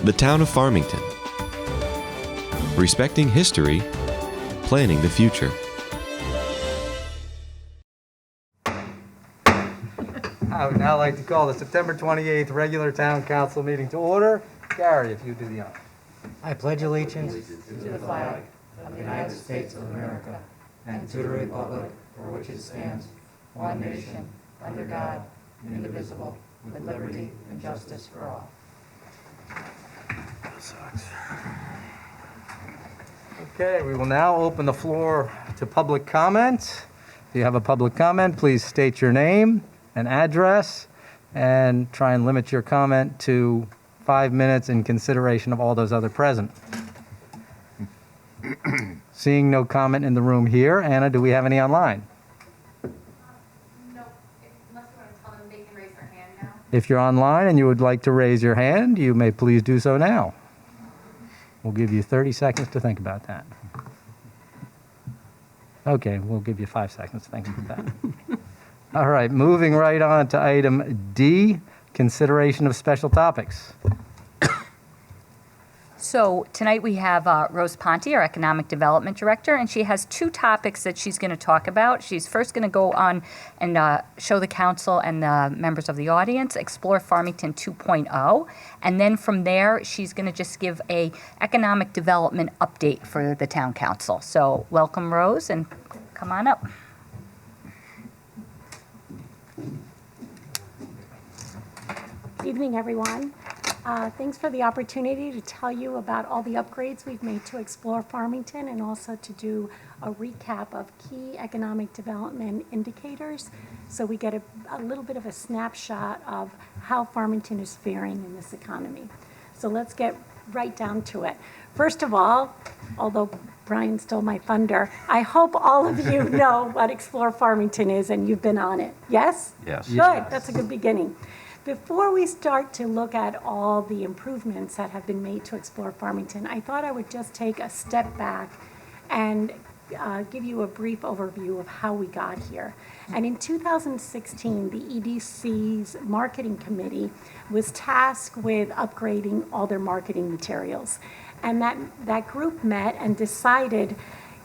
The town of Farmington. Respecting history, planning the future. I would now like to call the September 28th regular town council meeting to order. Gary, if you do the honor. I pledge allegiance to the flag of the United States of America and to the republic for which it stands, one nation, under God, indivisible, with liberty and justice for all. Okay, we will now open the floor to public comment. If you have a public comment, please state your name and address and try and limit your comment to 5 minutes in consideration of all those other present. Seeing no comment in the room here, Anna, do we have any online? No, unless you want to tell them they can raise their hand now. If you're online and you would like to raise your hand, you may please do so now. We'll give you 30 seconds to think about that. Okay, we'll give you 5 seconds to think about that. All right, moving right on to item D, consideration of special topics. So tonight we have Rose Ponte, our Economic Development Director, and she has 2 topics that she's going to talk about. She's first going to go on and show the council and the members of the audience Explore Farmington 2.0, and then from there she's going to just give a economic development update for the town council. So welcome, Rose, and come on up. Good evening, everyone. Thanks for the opportunity to tell you about all the upgrades we've made to Explore Farmington and also to do a recap of key economic development indicators so we get a little bit of a snapshot of how Farmington is faring in this economy. So let's get right down to it. First of all, although Brian stole my thunder, I hope all of you know what Explore Farmington is and you've been on it. Yes? Yes. Good, that's a good beginning. Before we start to look at all the improvements that have been made to Explore Farmington, I thought I would just take a step back and give you a brief overview of how we got here. And in 2016, the EDC's marketing committee was tasked with upgrading all their marketing materials. And that group met and decided,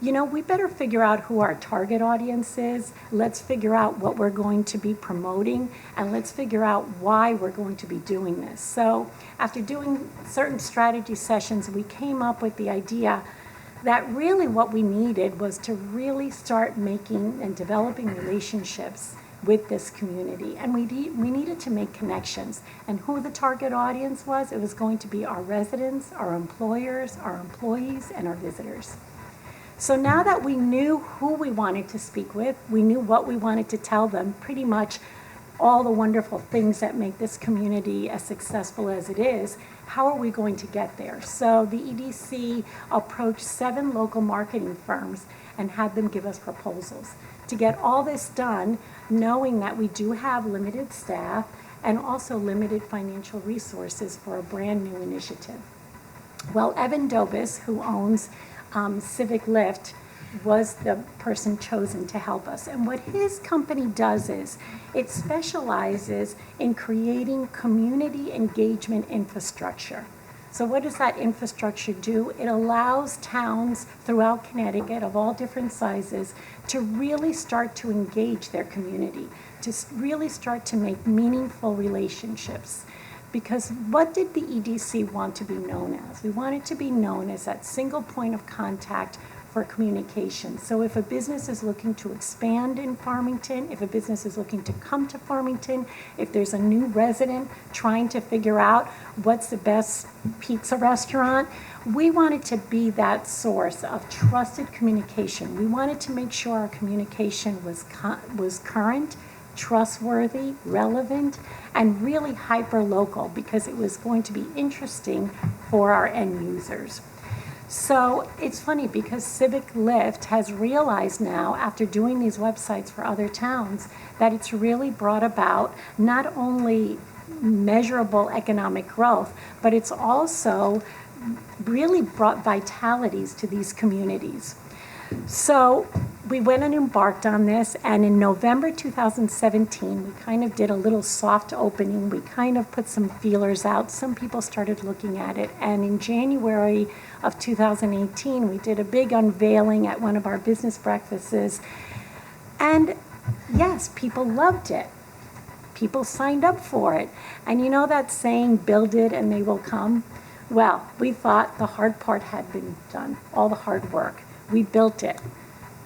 you know, we better figure out who our target audience is. Let's figure out what we're going to be promoting, and let's figure out why we're going to be doing this. So after doing certain strategy sessions, we came up with the idea that really what we needed was to really start making and developing relationships with this community. And we needed to make connections. And who the target audience was, it was going to be our residents, our employers, our employees, and our visitors. So now that we knew who we wanted to speak with, we knew what we wanted to tell them, pretty much all the wonderful things that make this community as successful as it is, how are we going to get there? So the EDC approached 7 local marketing firms and had them give us proposals. To get all this done, knowing that we do have limited staff and also limited financial resources for a brand new initiative. Well, Evan Dobis, who owns Civic Lift, was the person chosen to help us. And what his company does is it specializes in creating community engagement infrastructure. So what does that infrastructure do? It allows towns throughout Connecticut of all different sizes to really start to engage their community, to really start to make meaningful relationships. Because what did the EDC want to be known as? We wanted to be known as that single point of contact for communication. So if a business is looking to expand in Farmington, if a business is looking to come to Farmington, if there's a new resident trying to figure out what's the best pizza restaurant, we wanted to be that source of trusted communication. We wanted to make sure our communication was current, trustworthy, relevant, and really hyper-local because it was going to be interesting for our end users. So it's funny because Civic Lift has realized now, after doing these websites for other towns, that it's really brought about not only measurable economic growth, but it's also really brought vitalities to these communities. So we went and embarked on this, and in November 2017, we kind of did a little soft opening. We kind of put some feelers out. Some people started looking at it, and in January of 2018, we did a big unveiling at one of our business breakfasts, and yes, people loved it. People signed up for it. And you know that saying, build it and they will come? Well, we thought the hard part had been done, all the hard work. We built it.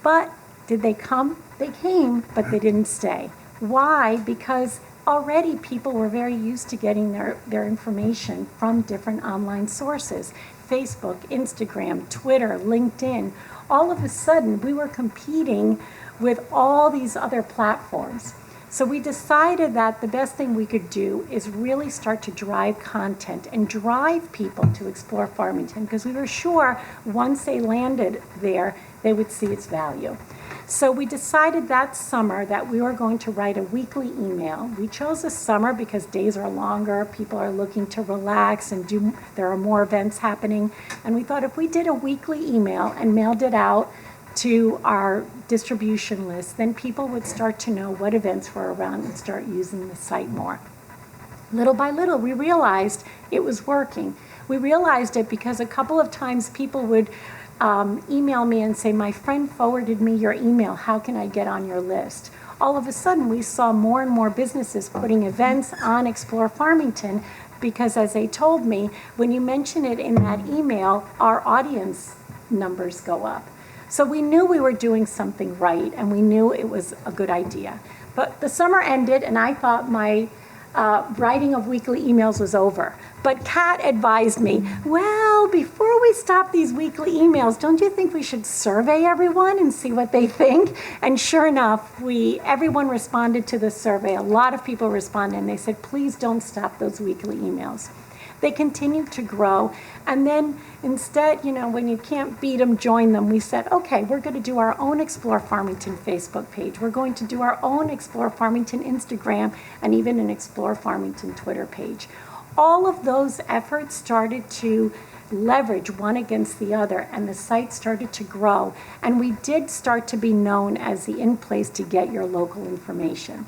But did they come? They came, but they didn't stay. Why? Because already people were very used to getting their information from different online sources. Facebook, Instagram, Twitter, LinkedIn. All of a sudden, we were competing with all these other platforms. So we decided that the best thing we could do is really start to drive content and drive people to explore Farmington, because we were sure once they landed there, they would see its value. So we decided that summer that we were going to write a weekly email. We chose the summer because days are longer, people are looking to relax and there are more events happening. And we thought if we did a weekly email and mailed it out to our distribution list, then people would start to know what events were around and start using the site more. Little by little, we realized it was working. We realized it because a couple of times people would email me and say, my friend forwarded me your email, how can I get on your list? All of a sudden, we saw more and more businesses putting events on Explore Farmington because, as they told me, when you mention it in that email, our audience numbers go up. So we knew we were doing something right, and we knew it was a good idea. But the summer ended, and I thought my writing of weekly emails was over. But Kat advised me, well, before we stop these weekly emails, don't you think we should survey everyone and see what they think? And sure enough, everyone responded to the survey. A lot of people responded, and they said, please don't stop those weekly emails. They continued to grow. And then instead, when you can't beat them, join them, we said, okay, we're going to do our own Explore Farmington Facebook page. We're going to do our own Explore Farmington Instagram and even an Explore Farmington Twitter page. All of those efforts started to leverage one against the other, and the site started to grow. And we did start to be known as the in place to get your local information.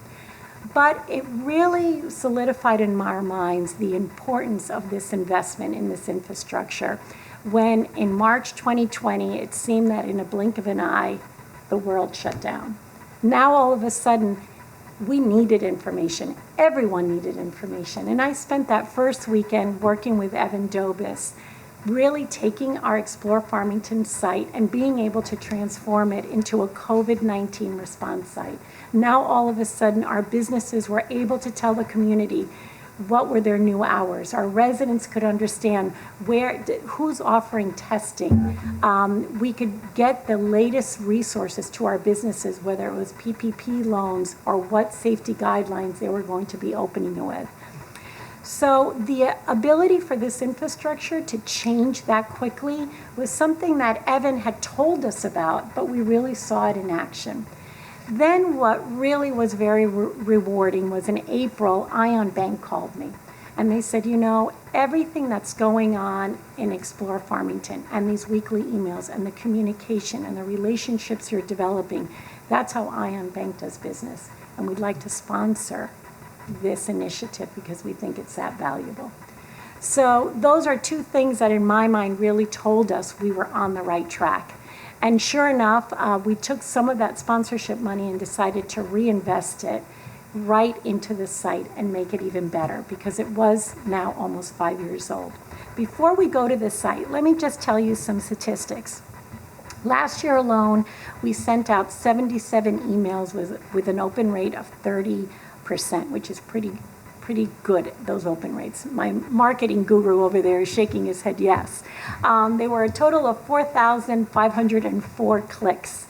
But it really solidified in our minds the importance of this investment in this infrastructure when in March 2020, it seemed that in a blink of an eye, the world shut down. Now all of a sudden, we needed information. Everyone needed information. And I spent that first weekend working with Evan Dobis, really taking our Explore Farmington site and being able to transform it into a COVID-19 response site. Now, all of a sudden, our businesses were able to tell the community what were their new hours. Our residents could understand who's offering testing. We could get the latest resources to our businesses, whether it was PPP loans or what safety guidelines they were going to be opening with. So the ability for this infrastructure to change that quickly was something that Evan had told us about, but we really saw it in action. Then what really was very rewarding was in April, Ion Bank called me. And they said, everything that's going on in Explore Farmington and these weekly emails and the communication and the relationships you're developing, that's how Ion Bank does business. And we'd like to sponsor this initiative because we think it's that valuable. So those are two things that in my mind really told us we were on the right track. And sure enough, we took some of that sponsorship money and decided to reinvest it right into the site and make it even better because it was now almost 5 years old. Before we go to the site, let me just tell you some statistics. Last year alone, we sent out 77 emails with an open rate of 30%, which is pretty good, those open rates. My marketing guru over there is shaking his head yes. They were a total of 4,504 clicks.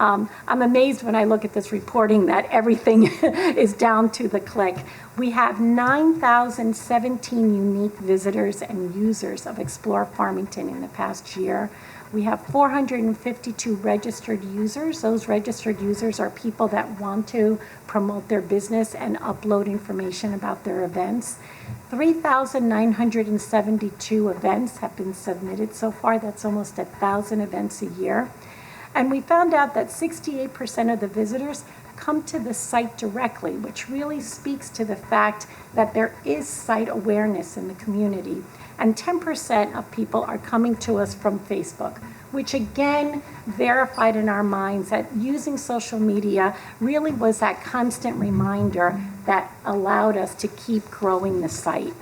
I'm amazed when I look at this reporting that everything is down to the click. We have 9,017 unique visitors and users of Explore Farmington in the past year. We have 452 registered users. Those registered users are people that want to promote their business and upload information about their events. 3,972 events have been submitted so far. That's almost 1,000 events a year. And we found out that 68% of the visitors come to the site directly, which really speaks to the fact that there is site awareness in the community. And 10% of people are coming to us from Facebook, which again verified in our minds that using social media really was that constant reminder that allowed us to keep growing the site.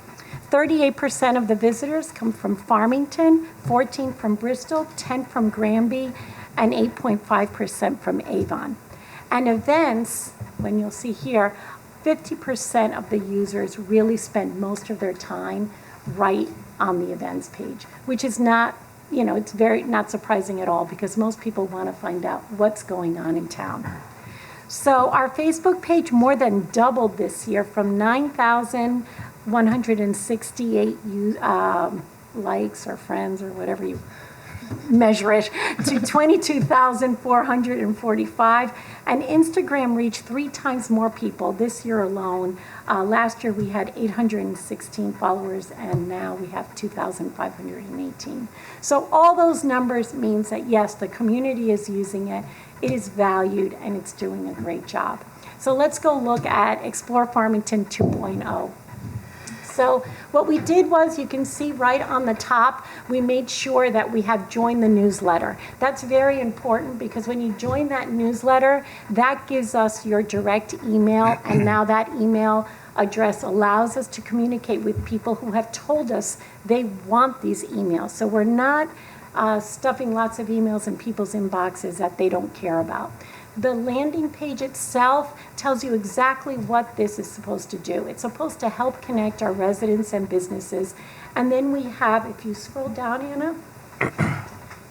38% of the visitors come from Farmington, 14% from Bristol, 10% from Granby, and 8.5% from Avon. And events, when you'll see here, 50% of the users really spend most of their time right on the events page, which is not, it's very not surprising at all because most people want to find out what's going on in town. So our Facebook page more than doubled this year from 9,168 likes or friends or whatever you measure it to 22,445, and Instagram reached 3 times more people this year alone. Last year we had 816 followers and now we have 2,518. So all those numbers means that yes, the community is using it, it is valued, and it's doing a great job. So let's go look at Explore Farmington 2.0. So what we did was, you can see right on the top, we made sure that we have joined the newsletter. That's very important because when you join that newsletter, that gives us your direct email, and now that email address allows us to communicate with people who have told us they want these emails. So we're not stuffing lots of emails in people's inboxes that they don't care about. The landing page itself tells you exactly what this is supposed to do. It's supposed to help connect our residents and businesses. And then we have, if you scroll down, Anna,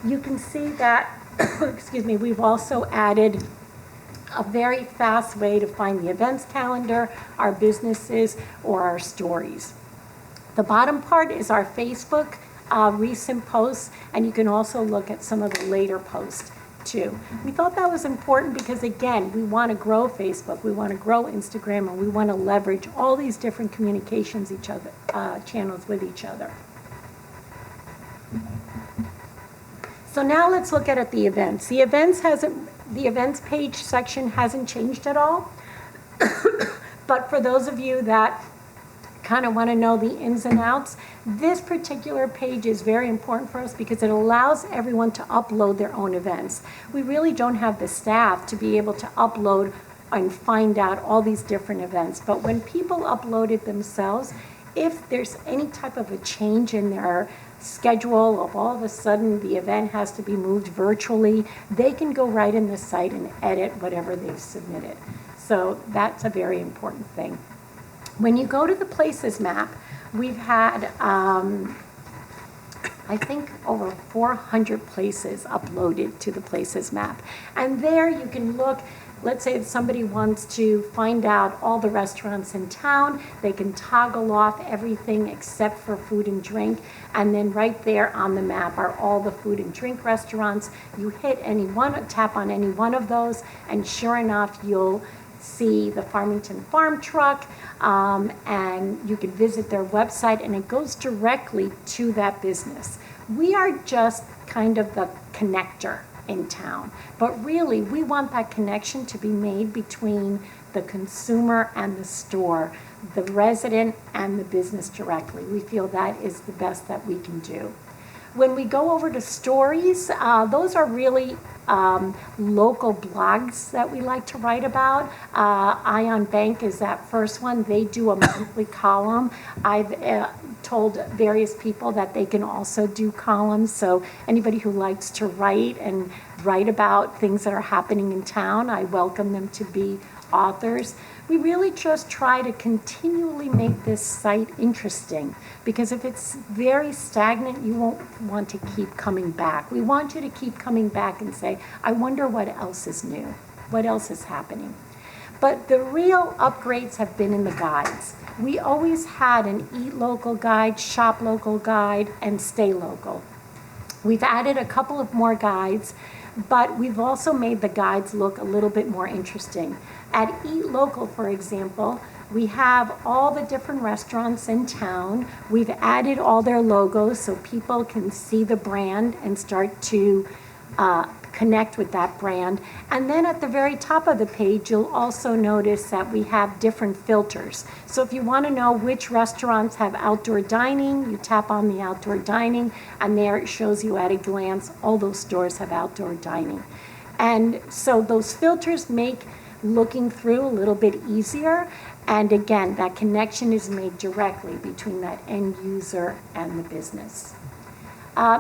you can see that, excuse me, we've also added a very fast way to find the events calendar, our businesses, or our stories. The bottom part is our Facebook recent posts, and you can also look at some of the later posts too. We thought that was important because, again, we want to grow Facebook, we want to grow Instagram, and we want to leverage all these different communications channels with each other. So now let's look at the events. The events page section hasn't changed at all. But for those of you that kind of want to know the ins and outs, this particular page is very important for us because it allows everyone to upload their own events. We really don't have the staff to be able to upload and find out all these different events. But when people upload it themselves, if there's any type of a change in their schedule, of all of a sudden the event has to be moved virtually, they can go right in the site and edit whatever they've submitted. So that's a very important thing. When you go to the places map, we've had, I think, over 400 places uploaded to the places map. And there you can look, let's say if somebody wants to find out all the restaurants in town, they can toggle off everything except for food and drink. And then right there on the map are all the food and drink restaurants. You hit any one, tap on any one of those, and sure enough, you'll see the Farmington Farm Truck, and you can visit their website, and it goes directly to that business. We are just kind of the connector in town, but really we want that connection to be made between the consumer and the store, the resident and the business directly. We feel that is the best that we can do. When we go over to stories, those are really local blogs that we like to write about. Ion Bank is that first one. They do a monthly column. I've told various people that they can also do columns. So anybody who likes to write and write about things that are happening in town, I welcome them to be authors. We really just try to continually make this site interesting, because if it's very stagnant, you won't want to keep coming back. We want you to keep coming back and say, I wonder what else is new, what else is happening. But the real upgrades have been in the guides. We always had an Eat Local guide, Shop Local guide, and Stay Local. We've added a couple of more guides, but we've also made the guides look a little bit more interesting. At Eat Local, for example, we have all the different restaurants in town. We've added all their logos so people can see the brand and start to connect with that brand. And then at the very top of the page, you'll also notice that we have different filters. So if you want to know which restaurants have outdoor dining, you tap on the outdoor dining, and there it shows you at a glance all those stores have outdoor dining. And so those filters make looking through a little bit easier. And again, that connection is made directly between that end user and the business.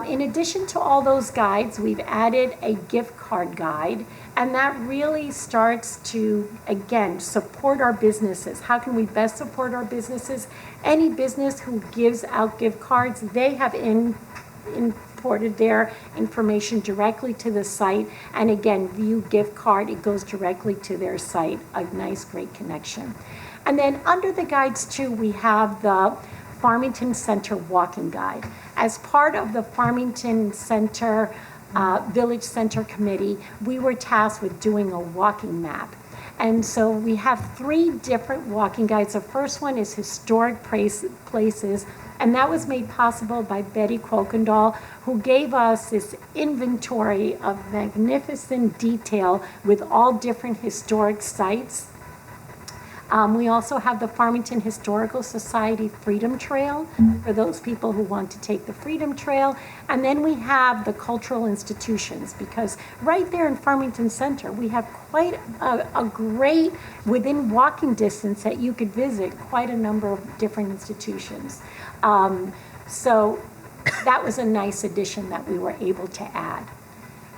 In addition to all those guides, we've added a gift card guide, and that really starts to, again, support our businesses. How can we best support our businesses? Any business who gives out gift cards, they have imported their information directly to the site, and again, view gift card, it goes directly to their site, a nice, great connection. And then under the guides too, we have the Farmington Center Walking Guide. As part of the Farmington Center Village Center Committee, we were tasked with doing a walking map. And so we have 3 different walking guides. The first one is historic places, and that was made possible by Betty Quokendall, who gave us this inventory of magnificent detail with all different historic sites. We also have the Farmington Historical Society Freedom Trail for those people who want to take the Freedom Trail. And then we have the cultural institutions, because right there in Farmington Center, we have quite a great, within walking distance that you could visit, quite a number of different institutions. So that was a nice addition that we were able to add.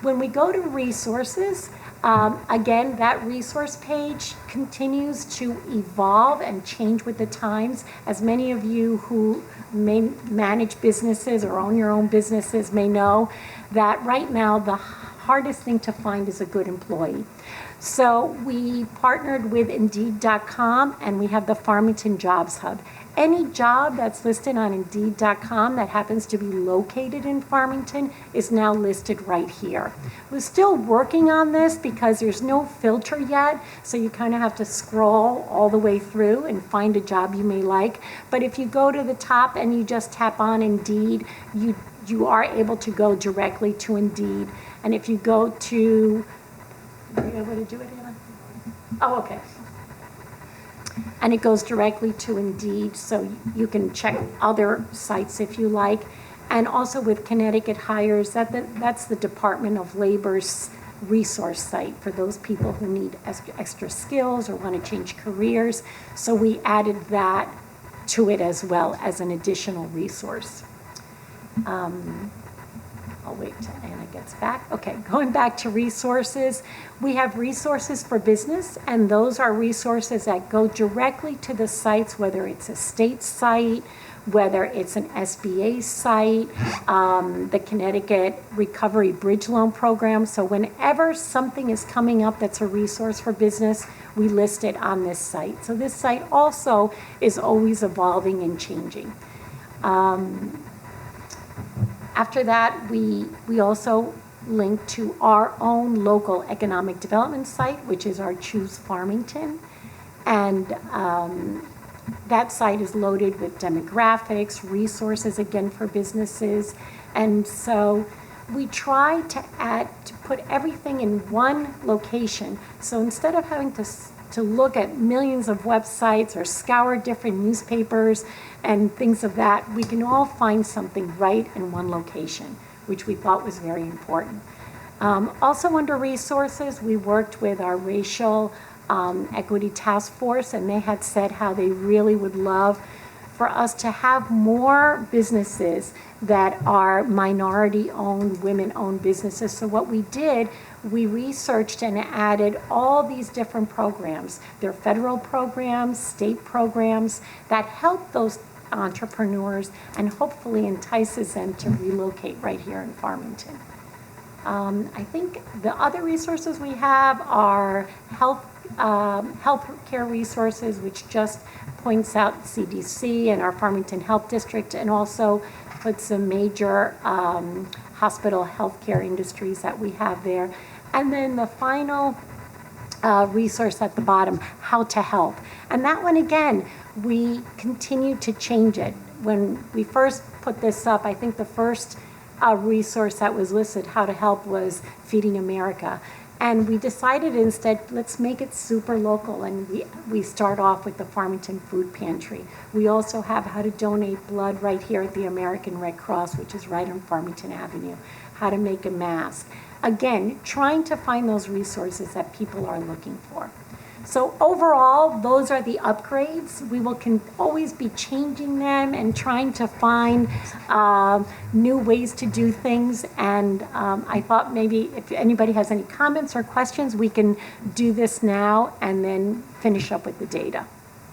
When we go to resources, again, that resource page continues to evolve and change with the times. As many of you who may manage businesses or own your own businesses may know, that right now the hardest thing to find is a good employee. So we partnered with Indeed.com, and we have the Farmington Jobs Hub. Any job that's listed on Indeed.com that happens to be located in Farmington is now listed right here. We're still working on this because there's no filter yet, so you kind of have to scroll all the way through and find a job you may like. But if you go to the top and you just tap on Indeed, you are able to go directly to Indeed. And if you go to, are you able to do it, Anna? Oh, okay. And it goes directly to Indeed, so you can check other sites if you like. And also with Connecticut Hires, that's the Department of Labor's resource site for those people who need extra skills or want to change careers. So we added that to it as well as an additional resource. I'll wait till Anna gets back. Okay, going back to resources, we have resources for business, and those are resources that go directly to the sites, whether it's a state site, whether it's an SBA site, the Connecticut Recovery Bridge Loan Program. So whenever something is coming up that's a resource for business, we list it on this site. So this site also is always evolving and changing. After that, we also link to our own local economic development site, which is our Choose Farmington. And that site is loaded with demographics, resources, again, for businesses. And so we try to put everything in one location. So instead of having to look at millions of websites or scour different newspapers and things of that, we can all find something right in one location, which we thought was very important. Also under resources, we worked with our racial equity task force, and they had said how they really would love for us to have more businesses that are minority-owned, women-owned businesses. So what we did, we researched and added all these different programs. They're federal programs, state programs that help those entrepreneurs and hopefully entices them to relocate right here in Farmington. I think the other resources we have are health care resources, which just points out CDC and our Farmington Health District, and also puts some major hospital healthcare industries that we have there. And then the final resource at the bottom, how to help. And that one, again, we continue to change it. When we first put this up, I think the first resource that was listed, How to Help, was Feeding America. And we decided instead, let's make it super local, and we start off with the Farmington Food Pantry. We also have How to Donate Blood right here at the American Red Cross, which is right on Farmington Avenue. How to Make a Mask. Again, trying to find those resources that people are looking for. So overall, those are the upgrades. We will always be changing them and trying to find new ways to do things. And I thought maybe if anybody has any comments or questions, we can do this now and then finish up with the data.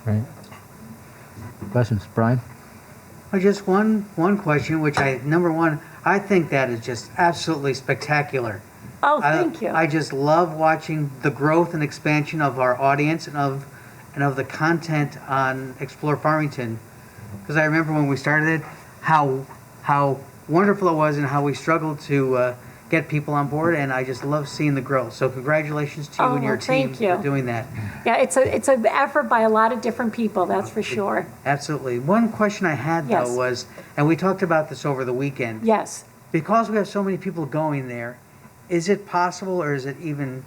Right. Questions, Brian? Just one question, which number one, I think that is just absolutely spectacular. Oh, thank you. I just love watching the growth and expansion of our audience and of the content on Explore Farmington. Because I remember when we started it, how wonderful it was and how we struggled to get people on board, and I just love seeing the growth. So congratulations to you and your team thank you. for doing that. Yeah, it's an effort by a lot of different people, that's for sure. Absolutely. One question I had Yes. though was, and we talked about this over the weekend, Yes. because we have so many people going there, is it possible, or is it even,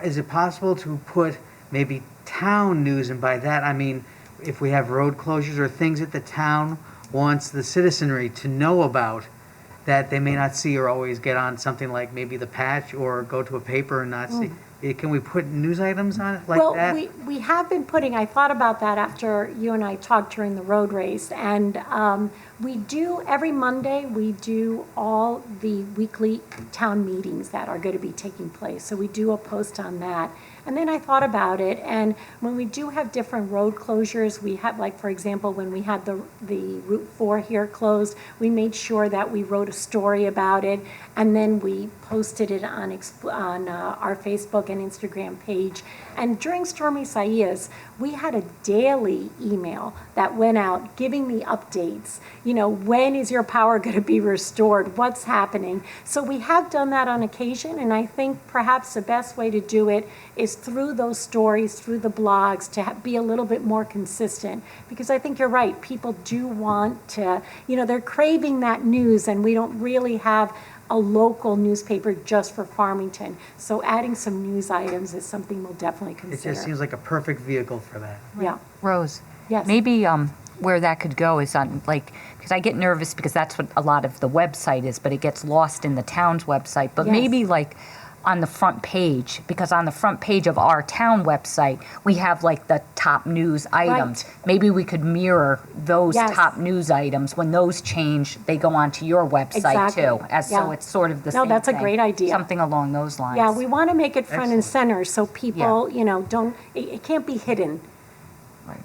is it possible to put maybe town news, and by that I mean if we have road closures or things that the town wants the citizenry to know about that they may not see or always get on something like maybe the Patch or go to a paper and not see? Can we put news items on it like that? Well, we have been putting, I thought about that after you and I talked during the road race, and we do, every Monday, we do all the weekly town meetings that are going to be taking place. So we do a post on that. And then I thought about it, and when we do have different road closures, we have, like, for example, when we had the Route 4 here closed, we made sure that we wrote a story about it, and then we posted it on our Facebook and Instagram page. And during Stormy Isaias, we had a daily email that went out giving the updates. You know, when is your power going to be restored? What's happening? So we have done that on occasion, and I think perhaps the best way to do it is through those stories, through the blogs, to be a little bit more consistent. Because I think you're right, people do want to, you know, they're craving that news, and we don't really have a local newspaper just for Farmington. So adding some news items is something we'll definitely It consider. just seems like a perfect vehicle for that. Yeah. Rose, Yes. maybe where that could go is on, like, because I get nervous because that's what a lot of the website is, but it gets lost in the town's website. But Yes. maybe like on the front page, because on the front page of our town website, we have like the top news items. Right. Maybe we could mirror those Yes. top news items. When those change, they go onto your website Exactly. too. So Yeah. it's sort of the No, same that's a thing. great idea. Something along those lines. Yeah, we want to make it front and Excellent. center so people, you know, it can't be hidden. Right.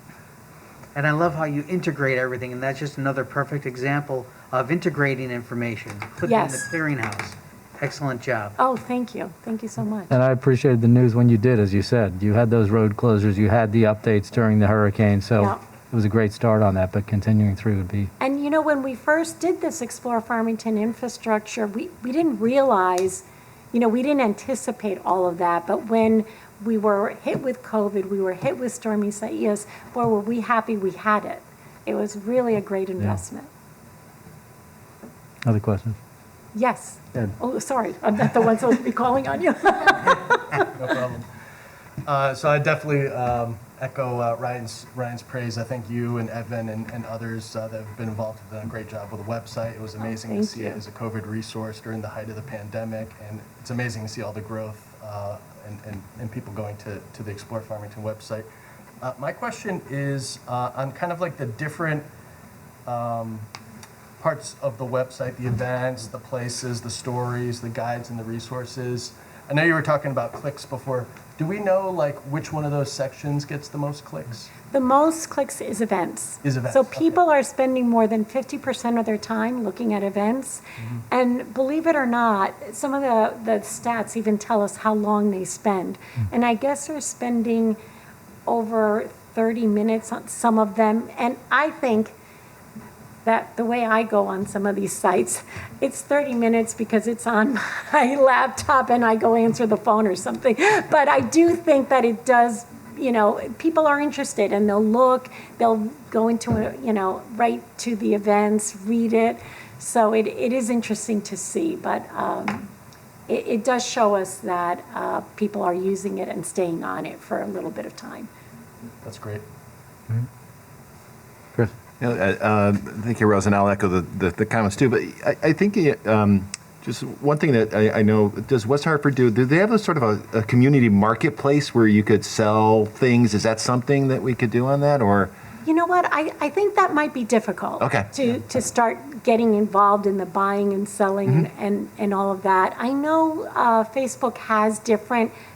And I love how you integrate everything, and that's just another perfect example of integrating information, putting it in the Yes. clearinghouse. Excellent job. Oh, thank you. Thank you so much. And I appreciated the news when you did, as you said. You had those road closures, you had the updates during the hurricane, so Yeah. it was a great start on that, but continuing through would be. And you know, when we first did this Explore Farmington infrastructure, we didn't realize, you know, we didn't anticipate all of that. But when we were hit with COVID, we were hit with Stormy Isaias, boy, were we happy we had it. It was really a great investment. Other questions? Yes. Ed. Oh, sorry, I'm not the one supposed to be calling on you. No problem. So I definitely echo Ryan's praise. I think you and Evan and others that have been involved have done a great job with the website. It was amazing to thank see you. it as a COVID resource during the height of the pandemic, and it's amazing to see all the growth and people going to the Explore Farmington website. My question is on kind of like the different parts of the website, the events, the places, the stories, the guides, and the resources. I know you were talking about clicks before. Do we know like which one of those sections gets the most clicks? The most clicks is events. Is events, So okay. people are spending more than 50% of their time looking at events. Mm-hmm. And believe it or not, some of the stats even tell us how long they spend. Mm. And I guess they're spending over 30 minutes on some of them. And I think that the way I go on some of these sites, it's 30 minutes because it's on my laptop and I go answer the phone or something. But I do think that it does, people are interested and they'll go into, right to the events, read it. So it is interesting to see, but it does show us that people are using it and staying on it for a little bit of time. That's great. Chris? Thank you, Rose, and I'll echo the comments too. But I think just one thing that I know, does West Hartford do they have a sort of a community marketplace where you could sell things? Is that something that we could do on that, or? You know what? I think that might be difficult. Okay. To start getting involved in the buying and selling and all of that. I know Facebook has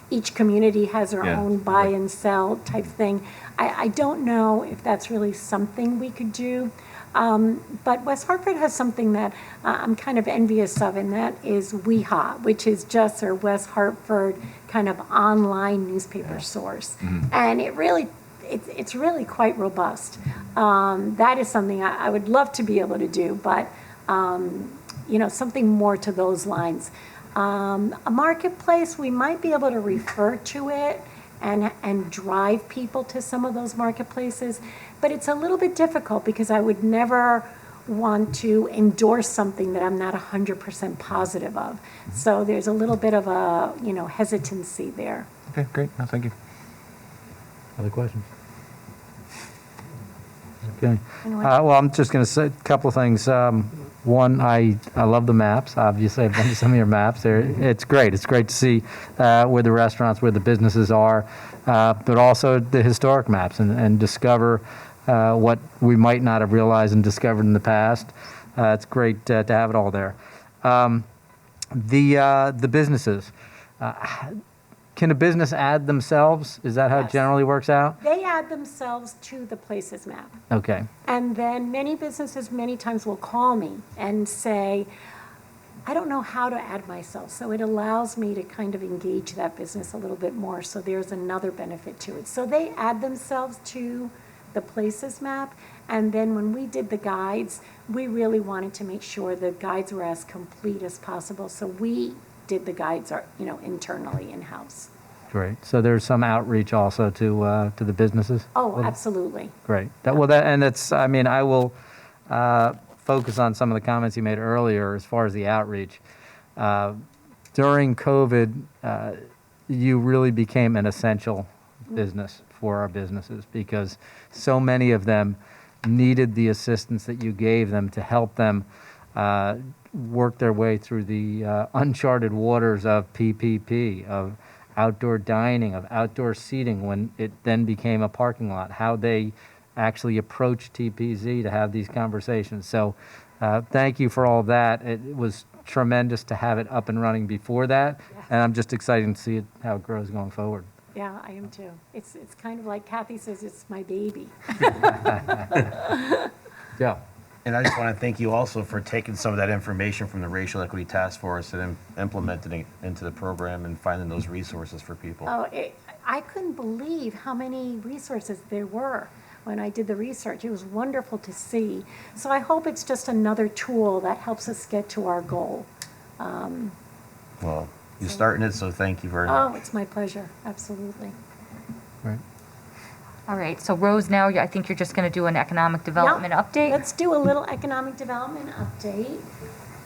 each community has their own buy and sell type thing. I don't know if that's really something we could do. But West Hartford has something that I'm kind of envious of, and that is WeHa, which is just their West Hartford kind of online newspaper source. And it's really quite robust. That is something I would love to be able to do, but something more to those lines. A marketplace, we might be able to refer to it and drive people to some of those marketplaces, but it's a little bit difficult because I would never want to endorse something that I'm not 100% positive of. So there's a little bit of a hesitancy there. Okay, great. No, thank you. Other questions? Okay. Well, I'm just going to say a couple of things. One, I love the maps. Obviously, I've been to some of your maps. It's great. It's great to see where the restaurants, where the businesses are, but also the historic maps and discover what we might not have realized and discovered in the past. It's great to have it all there. The businesses. Can a business add themselves? Is that how it generally works out? They add themselves to the places map. Okay. And then many businesses many times will call me and say, I don't know how to add myself. So it allows me to kind of engage that business a little bit more. So there's another benefit to it. So they add themselves to the places map. And then when we did the guides, we really wanted to make sure the guides were as complete as possible. So we did the guides, internally in-house. Great. So there's some outreach also to the businesses? Oh, absolutely. Great. I will focus on some of the comments you made earlier as far as the outreach. During COVID, you really became an essential business for our businesses because so many of them needed the assistance that you gave them to help them work their way through the uncharted waters of PPP, of outdoor dining, of outdoor seating when it then became a parking lot, how they actually approached TPZ to have these conversations. So thank you for all of that. It was tremendous to have it up and running before that, and I'm just excited to see how it grows going forward. Yeah, I am too. It's kind of like Kathy says, it's my baby. Yeah. And I just want to thank you also for taking some of that information from the Racial Equity Task Force and implementing it into the program and finding those resources for people. I couldn't believe how many resources there were when I did the research. It was wonderful to see. So I hope it's just another tool that helps us get to our goal. Well, you're starting it, so thank you very much. Oh, it's my pleasure. Absolutely. Right. All right, so Rose, now I think you're just going to do an economic development update. Let's do a little economic development update.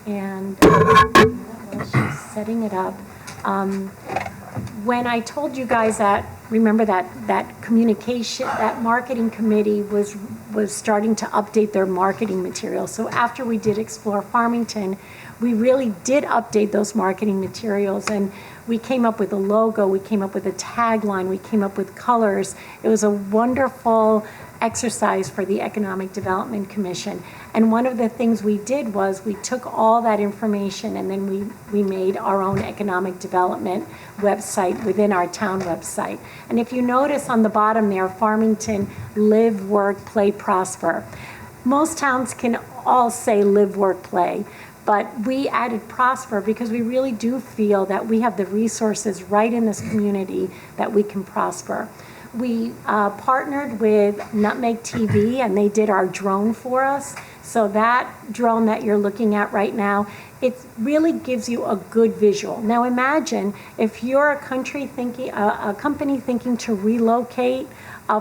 And while she's setting it up, when I told you guys remember that communication, that marketing committee was starting to update their marketing materials. So after we did Explore Farmington, we really did update those marketing materials, and we came up with a logo, we came up with a tagline, we came up with colors. It was a wonderful exercise for the Economic Development Commission. And one of the things we did was we took all that information and then we made our own economic development website within our town website. And if you notice on the bottom there, Farmington, live, work, play, prosper. Most towns can all say live, work, play. But we added prosper because we really do feel that we have the resources right in this community that we can prosper. We partnered with Nutmeg TV, and they did our drone for us. So that drone that you're looking at right now, it really gives you a good visual. Now imagine if you're a company thinking to relocate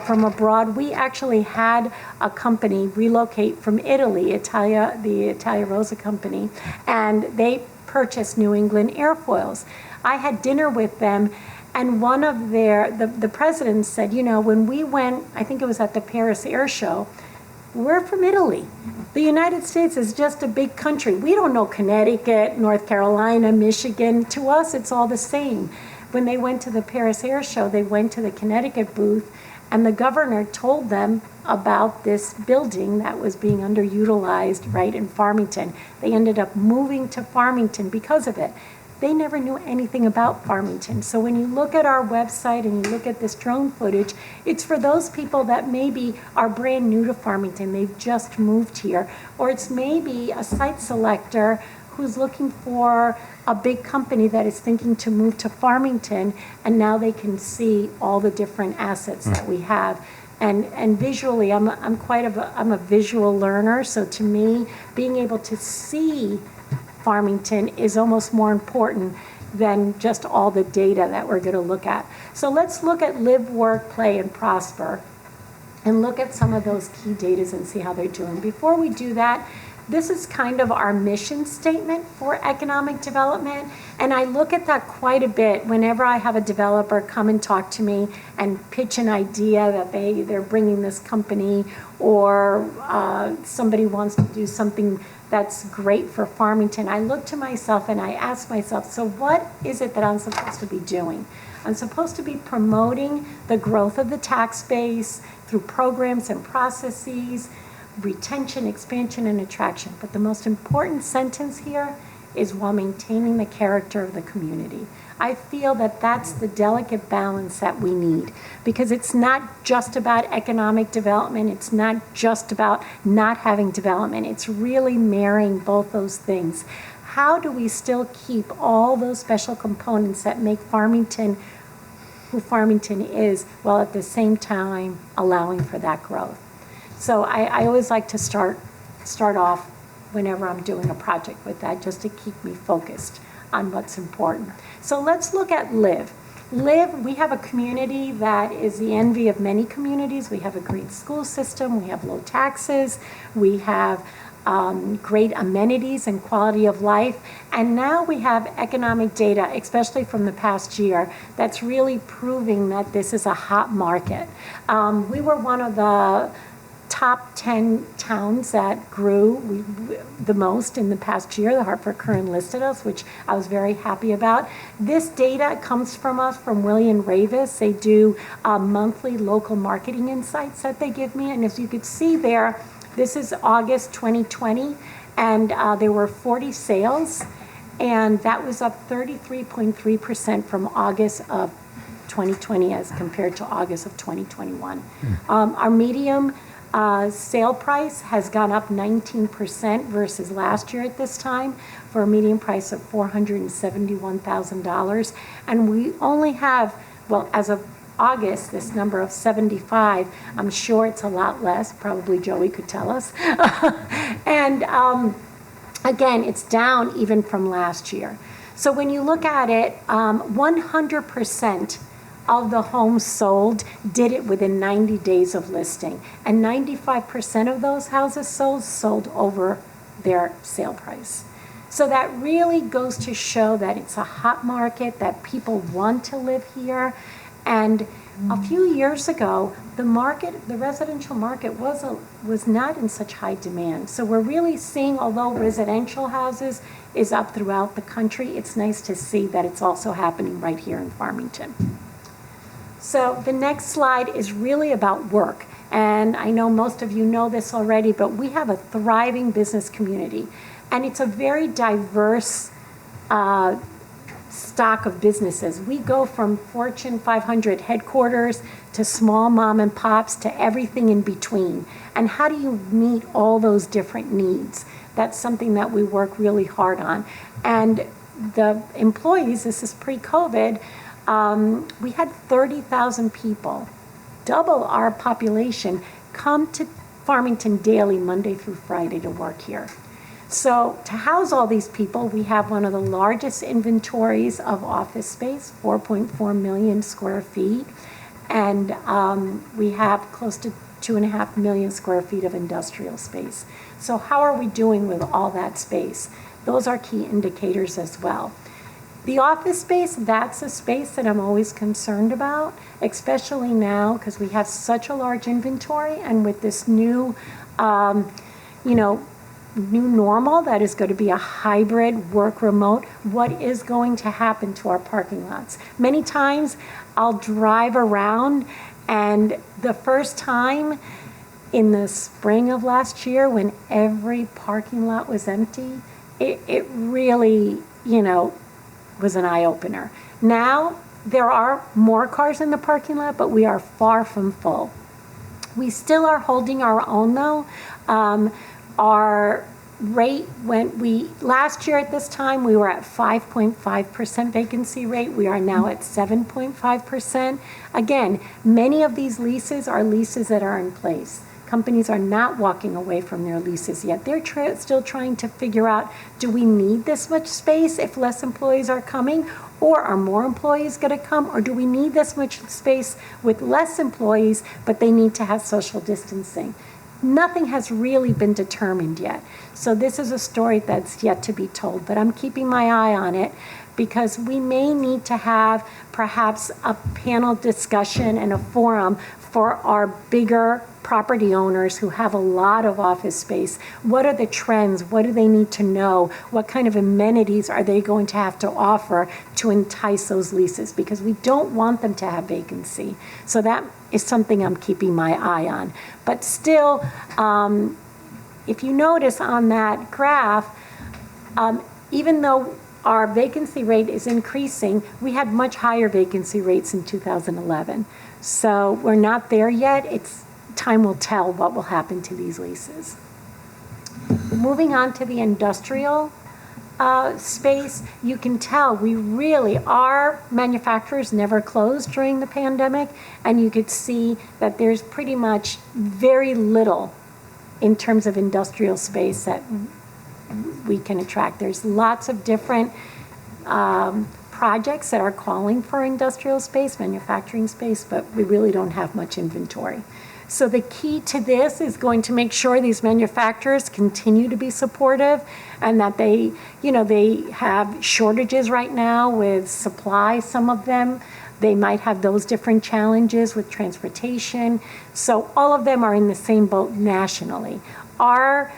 from abroad. We actually had a company relocate from Italy, the Italia Rosa company, and they purchased New England airfoils. I had dinner with them, and one of the presidents said, you know, when we went, I think it was at the Paris Air Show, we're from Italy. The United States is just a big country. We don't know Connecticut, North Carolina, Michigan. To us, it's all the same. When they went to the Paris Air Show, they went to the Connecticut booth, and the governor told them about this building that was being underutilized right in Farmington. They ended up moving to Farmington because of it. They never knew anything about Farmington. So when you look at our website and you look at this drone footage, it's for those people that maybe are brand new to Farmington, they've just moved here, or it's maybe a site selector who's looking for a big company that is thinking to move to Farmington, and now they can see all the different assets that we have. And visually, I'm a visual learner, so to me, being able to see Farmington is almost more important than just all the data that we're going to look at. So let's look at live, work, play, and prosper, and look at some of those key data and see how they're doing. Before we do that, this is kind of our mission statement for economic development, and I look at that quite a bit whenever I have a developer come and talk to me and pitch an idea that they're bringing this company, or somebody wants to do something that's great for Farmington. I look to myself and I ask myself, so what is it that I'm supposed to be doing? I'm supposed to be promoting the growth of the tax base through programs and processes, retention, expansion, and attraction. But the most important sentence here is while maintaining the character of the community. I feel that that's the delicate balance that we need, because it's not just about economic development. It's not just about not having development. It's really marrying both those things. How do we still keep all those special components that make Farmington who Farmington is, while at the same time allowing for that growth? So I always like to start off whenever I'm doing a project with that, just to keep me focused on what's important. So let's look at Live. Live, we have a community that is the envy of many communities. We have a great school system, we have low taxes, we have great amenities and quality of life, and now we have economic data, especially from the past year, that's really proving that this is a hot market. We were one of the top 10 towns that grew the most in the past year. The Hartford Courant listed us, which I was very happy about. This data comes from us, from William Ravis. They do monthly local marketing insights that they give me, and as you could see there, this is August 2020, and there were 40 sales, and that was up 33.3% from August of 2020 as compared to August of 2021. Our medium sale price has gone up 19% versus last year at this time, for a median price of $471,000. And we only have, well, as of August, this number of 75. I'm sure it's a lot less. Probably Joey could tell us. And again, it's down even from last year. So when you look at it, 100% of the homes sold did it within 90 days of listing, and 95% of those houses sold over their sale price. So that really goes to show that it's a hot market, that people want to live here. And a few years ago, the residential market was not in such high demand. So we're really seeing, although residential houses is up throughout the country, it's nice to see that it's also happening right here in Farmington. So the next slide is really about work. And I know most of you know this already, but we have a thriving business community. And it's a very diverse stock of businesses. We go from Fortune 500 headquarters to small mom and pops to everything in between. And how do you meet all those different needs? That's something that we work really hard on. And the employees, this is pre-COVID, we had 30,000 people, double our population, come to Farmington daily, Monday through Friday, to work here. So to house all these people, we have one of the largest inventories of office space, 4.4 million square feet. And we have close to 2.5 million square feet of industrial space. So how are we doing with all that space? Those are key indicators as well. The office space, that's a space that I'm always concerned about, especially now because we have such a large inventory, and with this new, new normal that is going to be a hybrid work remote, what is going to happen to our parking lots? Many times I'll drive around, and the first time in the spring of last year when every parking lot was empty, it really, was an eye-opener. Now there are more cars in the parking lot, but we are far from full. We still are holding our own though. Our rate last year at this time, we were at 5.5% vacancy rate. We are now at 7.5%. Again, many of these leases are leases that are in place. Companies are not walking away from their leases yet. They're still trying to figure out, do we need this much space if less employees are coming? Or are more employees going to come? Or do we need this much space with less employees, but they need to have social distancing? Nothing has really been determined yet. So this is a story that's yet to be told, but I'm keeping my eye on it because we may need to have perhaps a panel discussion and a forum for our bigger property owners who have a lot of office space. What are the trends? What do they need to know? What kind of amenities are they going to have to offer to entice those leases? Because we don't want them to have vacancy. So that is something I'm keeping my eye on. But still, if you notice on that graph, even though our vacancy rate is increasing, we had much higher vacancy rates in 2011. So we're not there yet. Time will tell what will happen to these leases. Moving on to the industrial space, you can tell our manufacturers never closed during the pandemic, and you could see that there's pretty much very little in terms of industrial space that we can attract. There's lots of different projects that are calling for industrial space, manufacturing space, but we really don't have much inventory. So the key to this is going to make sure these manufacturers continue to be supportive and that they have shortages right now with supply, some of them. They might have those different challenges with transportation. So all of them are in the same boat nationally. Our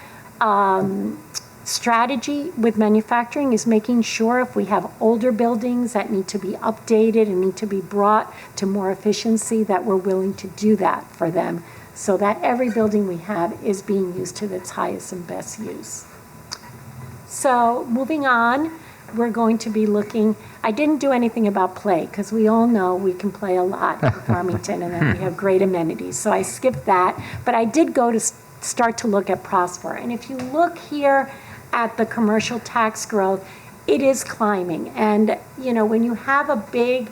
strategy with manufacturing is making sure if we have older buildings that need to be updated and need to be brought to more efficiency, that we're willing to do that for them so that every building we have is being used to its highest and best use. So moving on, we're going to be looking, I didn't do anything about play because we all know we can play a lot in Farmington and that we have great amenities. So I skipped that, but I did go to start to look at Prosper. And if you look here at the commercial tax growth, it is climbing. And when you have a big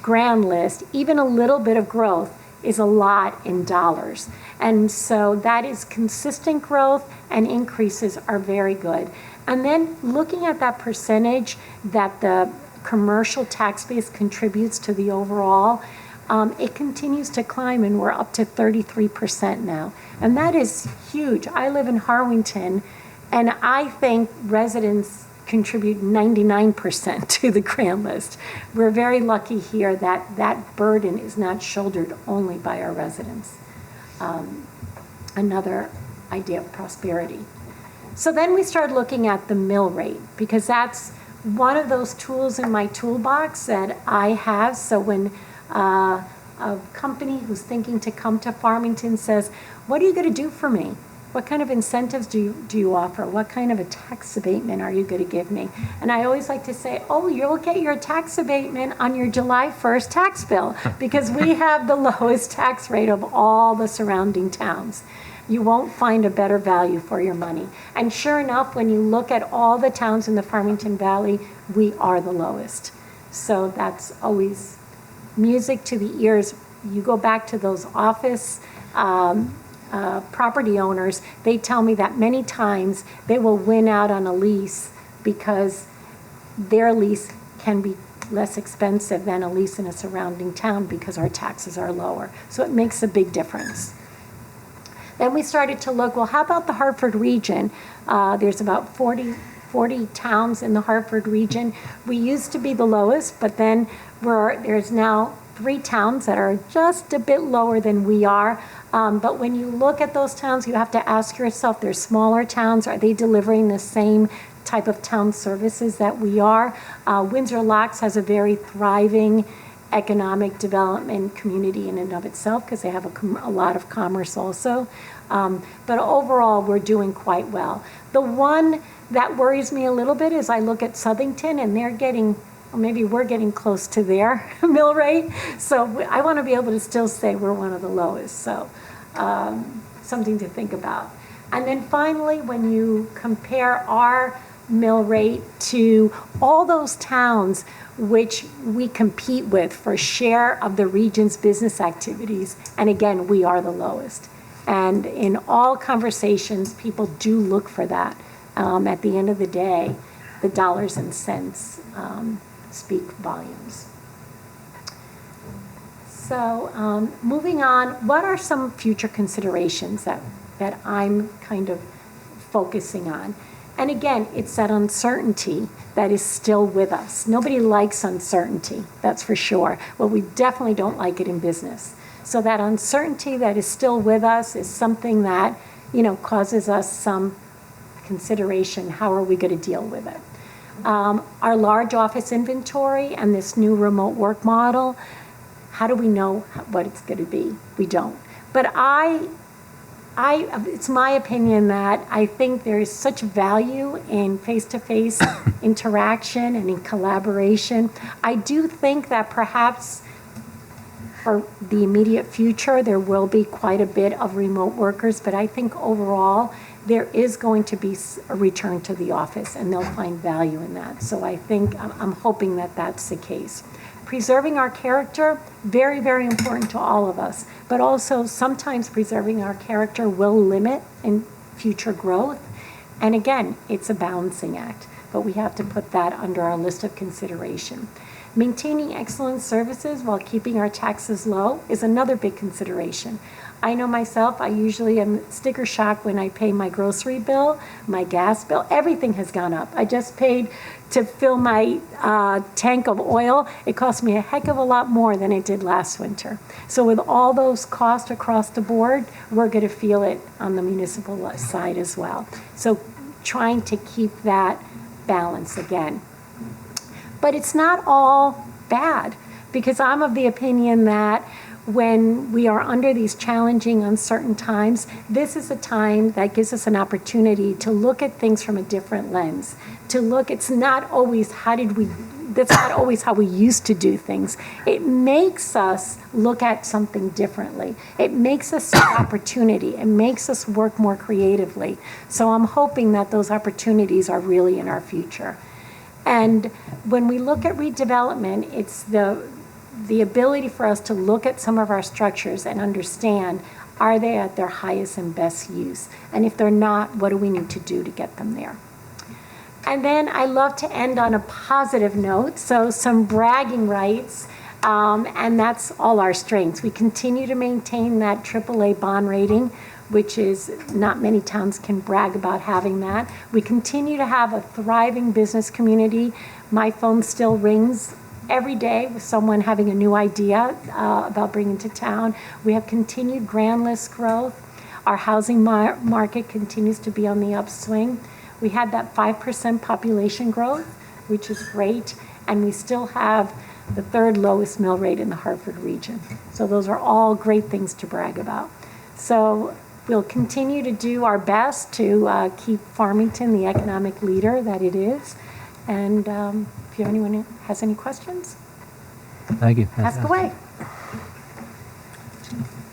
grand list, even a little bit of growth is a lot in dollars. And so that is consistent growth, and increases are very good. And then looking at that percentage that the commercial tax base contributes to the overall, it continues to climb, and we're up to 33% now. And that is huge. I live in Harwinton, and I think residents contribute 99% to the grand list. We're very lucky here that that burden is not shouldered only by our residents. Another idea of prosperity. So then we start looking at the mill rate, because that's one of those tools in my toolbox that I have. So when a company who's thinking to come to Farmington says, what are you going to do for me? What kind of incentives do you offer? What kind of a tax abatement are you going to give me? And I always like to say, oh, you'll get your tax abatement on your July 1st tax bill, because we have the lowest tax rate of all the surrounding towns. You won't find a better value for your money. And sure enough, when you look at all the towns in the Farmington Valley, we are the lowest. So that's always music to the ears. You go back to those office property owners, they tell me that many times they will win out on a lease because their lease can be less expensive than a lease in a surrounding town because our taxes are lower. So it makes a big difference. Then we started to look, well, how about the Hartford region? There's about 40 towns in the Hartford region. We used to be the lowest, but then there's now 3 towns that are just a bit lower than we are. But when you look at those towns, you have to ask yourself, they're smaller towns, are they delivering the same type of town services that we are? Windsor Locks has a very thriving economic development community in and of itself because they have a lot of commerce also. But overall, we're doing quite well. The one that worries me a little bit is I look at Southington and they're getting, or maybe we're getting close to their mill rate. So I want to be able to still say we're one of the lowest. So something to think about. And then finally, when you compare our mill rate to all those towns which we compete with for share of the region's business activities, and again, we are the lowest. And in all conversations, people do look for that. At the end of the day, the dollars and cents speak volumes. So moving on, what are some future considerations that I'm kind of focusing on? And again, it's that uncertainty that is still with us. Nobody likes uncertainty, that's for sure. Well, we definitely don't like it in business. So that uncertainty that is still with us is something that, causes us some consideration. How are we going to deal with it? Our large office inventory and this new remote work model, how do we know what it's going to be? We don't. But it's my opinion that I think there is such value in face-to-face interaction and in collaboration. I do think that perhaps for the immediate future, there will be quite a bit of remote workers, but I think overall, there is going to be a return to the office and they'll find value in that. So I think, I'm hoping that that's the case. Preserving our character, very, very important to all of us, but also sometimes preserving our character will limit in future growth. And again, it's a balancing act, but we have to put that under our list of consideration. Maintaining excellent services while keeping our taxes low is another big consideration. I know myself, I usually am sticker shock when I pay my grocery bill, my gas bill, everything has gone up. I just paid to fill my tank of oil. It cost me a heck of a lot more than it did last winter. So with all those costs across the board, we're going to feel it on the municipal side as well. So trying to keep that balance again. But it's not all bad, because I'm of the opinion that when we are under these challenging, uncertain times, this is a time that gives us an opportunity to look at things from a different lens. It's not always that's not always how we used to do things. It makes us look at something differently. It makes us see opportunity. It makes us work more creatively. So I'm hoping that those opportunities are really in our future. And when we look at redevelopment, it's the ability for us to look at some of our structures and understand, are they at their highest and best use? And if they're not, what do we need to do to get them there? And then I love to end on a positive note, so some bragging rights, and that's all our strengths. We continue to maintain that AAA bond rating, which is not many towns can brag about having that. We continue to have a thriving business community. My phone still rings every day with someone having a new idea about bringing to town. We have continued grand list growth. Our housing market continues to be on the upswing. We had that 5% population growth, which is great, and we still have the 3rd lowest mill rate in the Hartford region. So those are all great things to brag about. So we'll continue to do our best to keep Farmington the economic leader that it is. And if anyone has any questions, Thank you. ask away.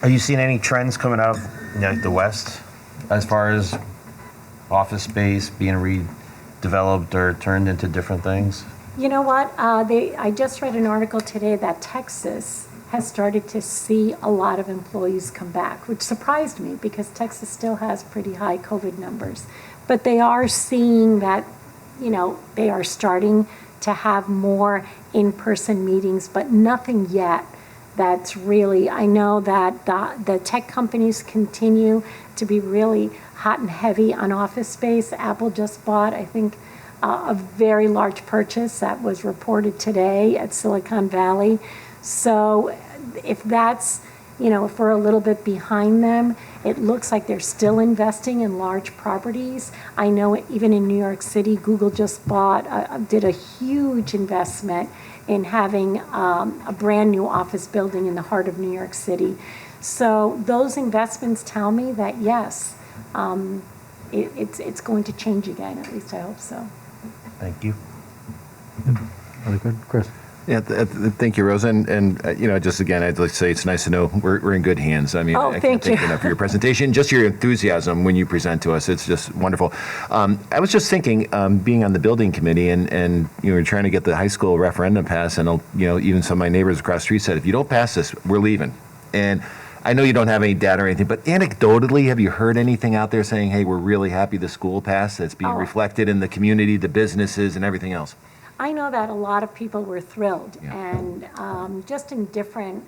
Are you seeing any trends coming out of the West as far as office space being redeveloped or turned into different things? You know what? I just read an article today that Texas has started to see a lot of employees come back, which surprised me because Texas still has pretty high COVID numbers. But they are seeing that, they are starting to have more in-person meetings, but nothing yet that's really, I know that the tech companies continue to be really hot and heavy on office space. Apple just bought, I think, a very large purchase that was reported today at Silicon Valley. So if that's, if we're a little bit behind them, it looks like they're still investing in large properties. I know even in New York City, Google just did a huge investment in having a brand new office building in the heart of New York City. So those investments tell me that yes, it's going to change again, at least I hope so. Thank you. Other good, Chris? Yeah, thank you, Rosa. And just again, I'd like to say it's nice to know we're in good hands. I mean, Oh, I thank can't thank you. you enough for your presentation, just your enthusiasm when you present to us. It's just wonderful. I was just thinking, being on the building committee and we're trying to get the high school referendum passed, and even some of my neighbors across the street said, if you don't pass this, we're leaving. And I know you don't have any data or anything, but anecdotally, have you heard anything out there saying, hey, we're really happy the school passed, that's being reflected in the community, the businesses, and everything else? I know that a lot of people were thrilled, Yeah. and just in different,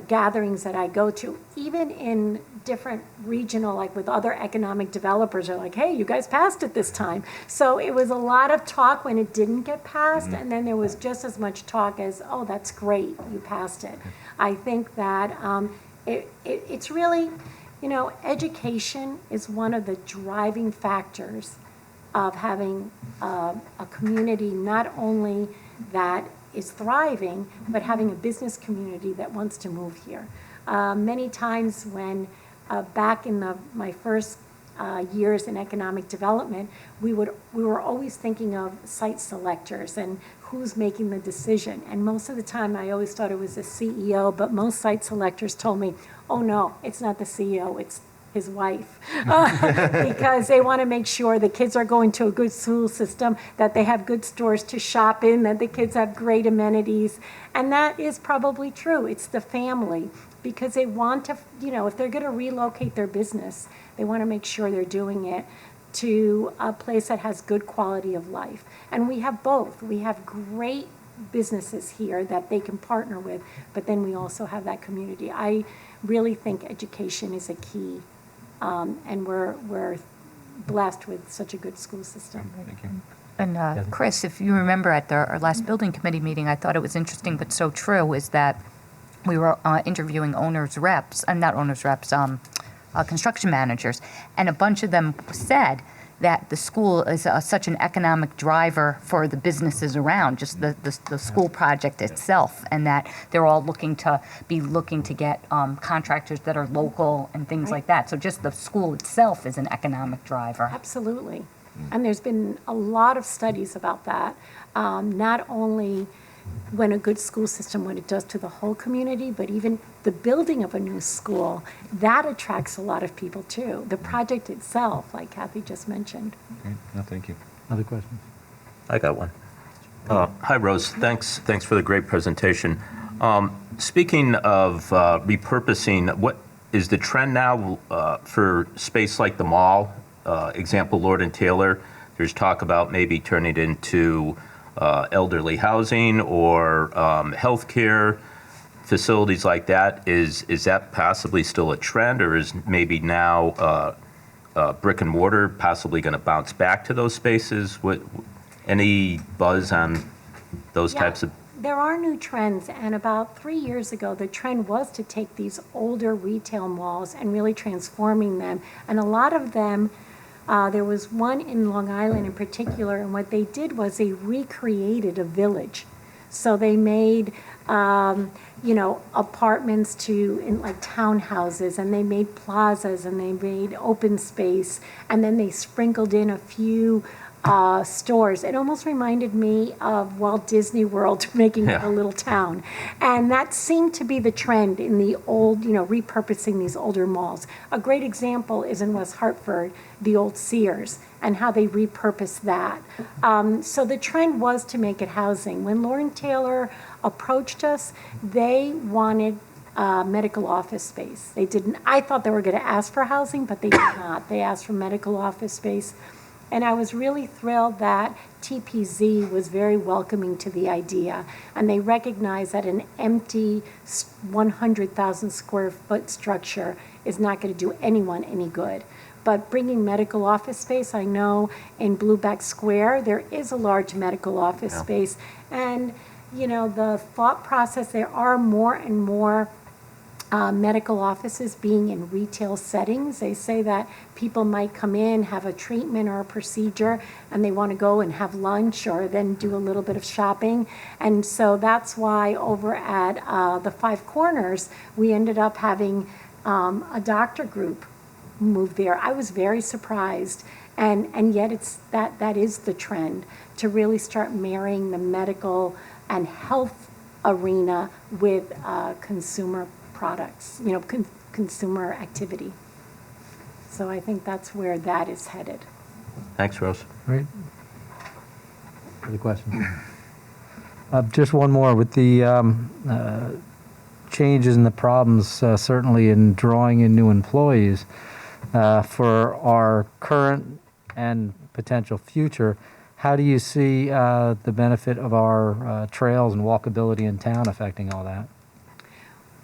gatherings that I go to, even in different regional, like with other economic developers, are like, hey, you guys passed it this time. So it was a lot of talk when it didn't get passed, and then there was just as much talk as, oh, that's great, you passed it. I think that it's really, education is one of the driving factors of having a community not only that is thriving, but having a business community that wants to move here. Many times when, back in my first years in economic development, we were always thinking of site selectors and who's making the decision. And most of the time, I always thought it was the CEO, but most site selectors told me, oh no, it's not the CEO, it's his wife, because they want to make sure the kids are going to a good school system, that they have good stores to shop in, that the kids have great amenities. And that is probably true. It's the family, because they want to, if they're going to relocate their business, they want to make sure they're doing it to a place that has good quality of life. And we have both. We have great businesses here that they can partner with, but then we also have that community. I really think education is a key. And we're blessed with such a good school system. Thank you. And Chris, if you remember at our last building committee meeting, I thought it was interesting but so true, is that we were interviewing construction managers, and a bunch of them said that the school is such an economic driver for the businesses around, just the school project itself, and that they're all looking to get contractors that are local and things like that. So just the school itself is an economic driver. Absolutely. And there's been a lot of studies about that, not only when a good school system, what it does to the whole community, but even the building of a new school, that attracts a lot of people too. The project itself, like Kathy just mentioned. Great. No, thank you. Other questions? I got one. Hi, Rose. Thanks for the great presentation. Speaking of repurposing, what is the trend now for space like the mall? Example, Lord and Taylor. There's talk about maybe turning it into elderly housing or healthcare facilities like that. Is that possibly still a trend, or is maybe now brick and mortar possibly going to bounce back to those spaces? Any buzz on those types of? There are new trends, and about 3 years ago, the trend was to take these older retail malls and really transforming them. And a lot of them, there was one in Long Island in particular, and what they did was they recreated a village. So they made, apartments in like townhouses, and they made plazas, and they made open space, and then they sprinkled in a few stores. It almost reminded me of Walt Disney World making it a little town. And that seemed to be the trend in the old, repurposing these older malls. A great example is in West Hartford, the old Sears, and how they repurposed that. So the trend was to make it housing. When Lord & Taylor approached us, they wanted medical office space. They didn't, I thought they were going to ask for housing, but they did not. They asked for medical office space. And I was really thrilled that TPZ was very welcoming to the idea. And they recognized that an empty 100,000 square foot structure is not going to do anyone any good. But bringing medical office space, I know in Blueback Square, there is a large medical office space. And, you know, the thought process, there are more and more medical offices being in retail settings. They say that people might come in, have a treatment or a procedure, and they want to go and have lunch or then do a little bit of shopping. And so that's why over at the Five Corners, we ended up having a doctor group move there. I was very surprised. And yet it's that is the trend, to really start marrying the medical and health arena with consumer products, you know, consumer activity. So I think that's where that is headed. Thanks, Rose. Great. Other questions? Just one more. With the changes and the problems, certainly in drawing in new employees, for our current and potential future, how do you see the benefit of our trails and walkability in town affecting all that?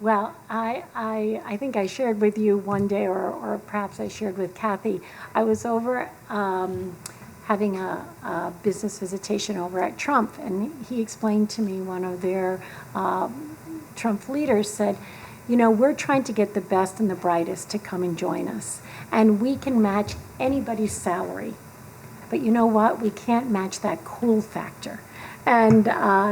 Well, I think I shared with you one day, or perhaps I shared with Kathy, I was over having a business visitation over at Trump, and he explained to me, one of their Trump leaders said, you know, we're trying to get the best and the brightest to come and join us, and we can match anybody's salary. But you know what? We can't match that cool factor. And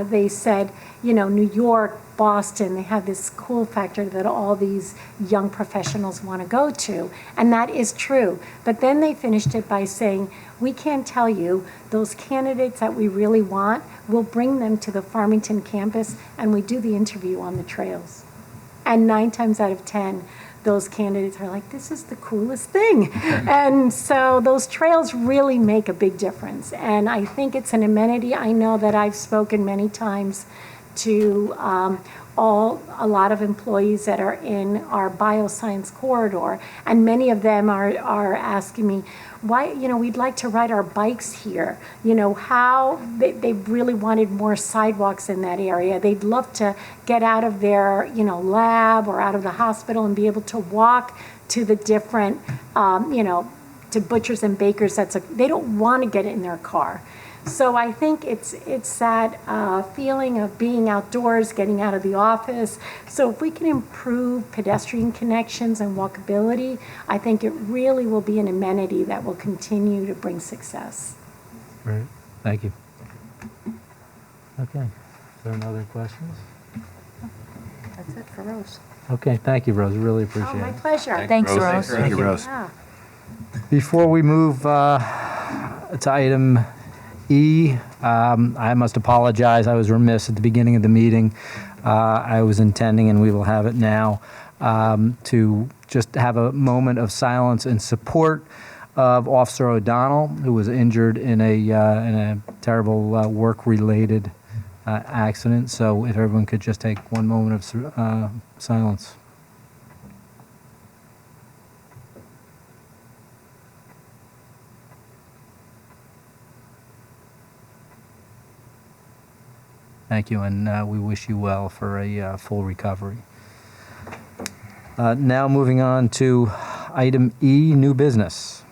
they said, you know, New York, Boston, they have this cool factor that all these young professionals want to go to. And that is true. But then they finished it by saying, we can't tell you those candidates that we really want, we'll bring them to the Farmington campus and we do the interview on the trails. And 9 times out of 10, those candidates are like, this is the coolest thing. And so those trails really make a big difference. And I think it's an amenity. I know that I've spoken many times to a lot of employees that are in our bioscience corridor, and many of them are asking me, why, you know, we'd like to ride our bikes here. You know, how they really wanted more sidewalks in that area. They'd love to get out of their, you know, lab or out of the hospital and be able to walk to the different, you know, to butchers and bakers. They don't want to get in their car. So I think it's that feeling of being outdoors, getting out of the office. So if we can improve pedestrian connections and walkability, I think it really will be an amenity that will continue to bring success. Right. Thank you. Okay. Is there any other questions? That's it for Rose. Okay. Thank you, Rose. Really appreciate Oh, my it. pleasure. Thanks, Rose. Thank you, Rose. Yeah. Before we move to item E, I must apologize. I was remiss at the beginning of the meeting. I was intending, and we will have it now, to just have a moment of silence in support of Officer O'Donnell, who was injured in a terrible work-related accident. So if everyone could just take one moment of silence. Thank you, and we wish you well for a full recovery. Now moving on to item E, new business.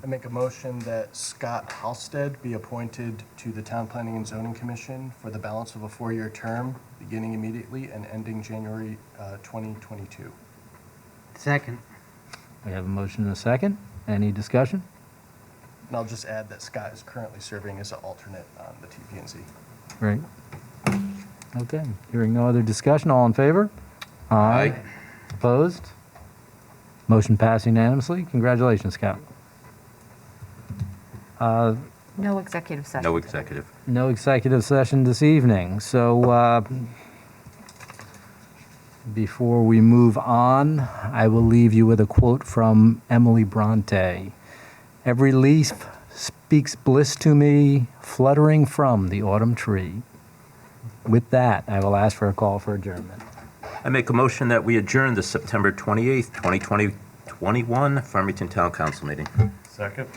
I make a motion that Scott Halstead be appointed to the Town Planning and Zoning Commission for the balance of a 4-year term, beginning immediately and ending January 2022. Second. We have a motion and a second. Any discussion? And I'll just add that Scott is currently serving as an alternate on the TP&Z. Great. Okay, hearing no other discussion, all in favor? Aye. Opposed? Motion passed unanimously. Congratulations, Scott. No executive session. No executive. No executive session this evening. So before we move on, I will leave you with a quote from Emily Bronte. Every leaf speaks bliss to me, fluttering from the autumn tree. With that, I will ask for a call for adjournment. I make a motion that we adjourn the September 28th, 2021 Farmington Town Council meeting. Second.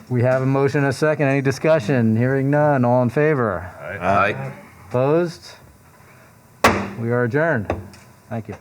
We have a motion and a second. Any discussion? Hearing none. All in favor? Aye. Opposed? We are adjourned. Thank you.